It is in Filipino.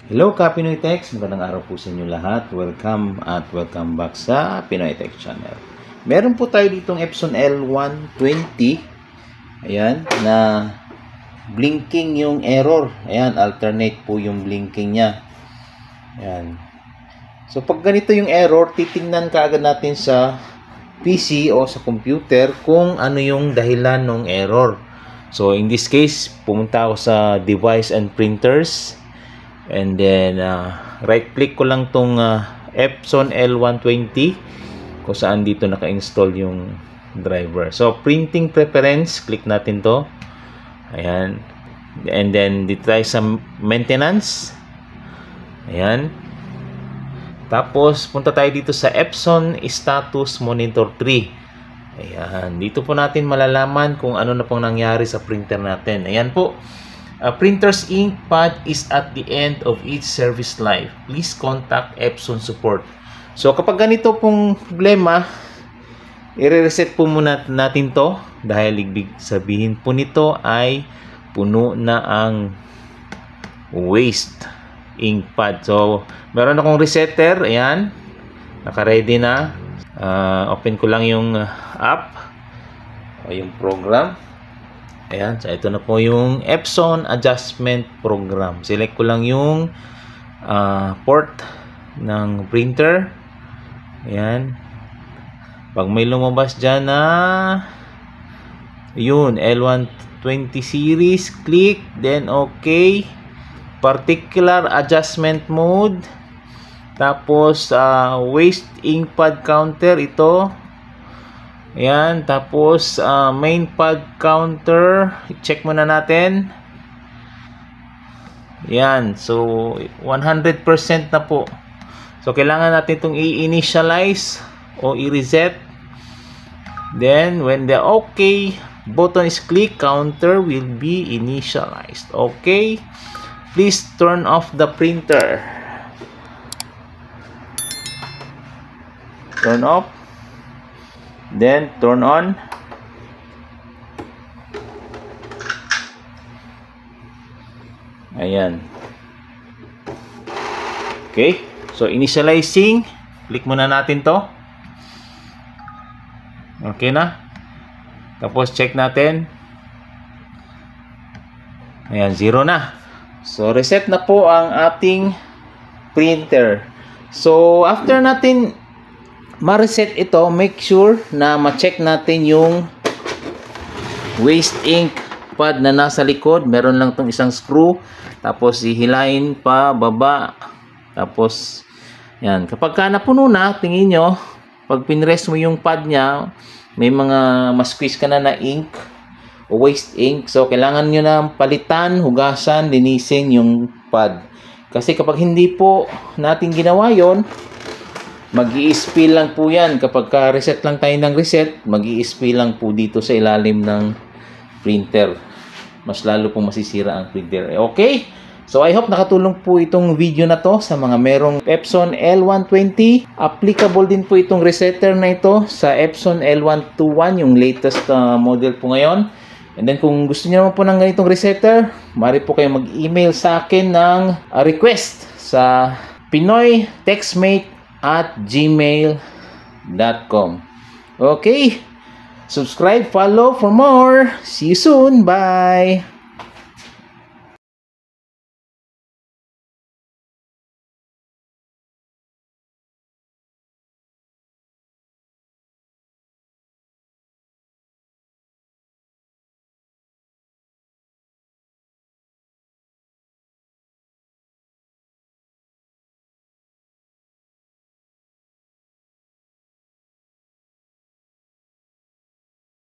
Hello Pinoy Techs! Magandang araw po sa inyo lahat. Welcome back sa Pinoy Tech Channel. Meron po tayo ditong Epson L120. Ayan, na blinking yung error. Ayan, alternate po yung blinking niya. Ayan. So pag ganito yung error, titingnan kaagad natin sa PC o sa computer kung ano yung dahilan ng error. So in this case, pumunta ako sa Device and Printers. And then right click ko lang tong Epson L120 kung saan dito naka-install yung driver. So printing preference, click natin to. Ayan. And then dito tayo sa maintenance. Ayan. Tapos punta tayo dito sa Epson Status Monitor 3. Ayan. Dito po natin malalaman kung ano na pong nangyari sa printer natin. Ayan po. Printer's ink pad is at the end of its service life. Please contact Epson support. So kapag ganito pong problema, i-reset po muna natin to dahil ibig sabihin po nito ay puno na ang waste ink pad. So meron akong resetter. Ayan, naka-ready na. Open ko lang yung app o yung program. Ayan, so ito na po yung Epson Adjustment Program. Select ko lang yung port ng printer. Ayan. Pag may lumabas dyan na yun, L120 series, click, then okay. Particular adjustment mode. Tapos waste ink pad counter, ito. Ayan, tapos main pad counter, check muna natin. Ayan, so 100% na po. So kailangan natin itong i-initialize o i-reset. Then when the OK button is clicked, counter will be initialized. Okay, please turn off the printer. Turn off. Then turn on. Ayan. Okay. So initializing. Click muna natin to. Okay na. Tapos check natin. Ayan, 0 na. So reset na po ang ating printer. So after natin ma-reset ito, make sure na ma-check natin yung waste ink pad na nasa likod. Meron lang tong isang screw. Tapos ihilain pa baba. Tapos yan. Kapag ka napuno na, tingin nyo, pag pinrest mo yung pad nya, may mga ma-squeeze ka na ink o waste ink. So kailangan nyo na palitan, hugasan, linisin yung pad. Kasi kapag hindi po natin ginawa yon, mag-i-spill lang po yan. Kapag ka-reset lang tayo ng reset, mag-i-spill lang po dito sa ilalim ng printer. Mas lalo pong masisira ang printer. Okay? So I hope nakatulong po itong video na to sa mga merong Epson L120. Applicable din po itong resetter na ito sa Epson L121, yung latest model po ngayon. And then kung gusto niyo naman po ng ganitong resetter, maaari po kayo mag-email sa akin ng request sa pinoytechmate@gmail.com. Okay, subscribe, follow for more. See you soon. Bye.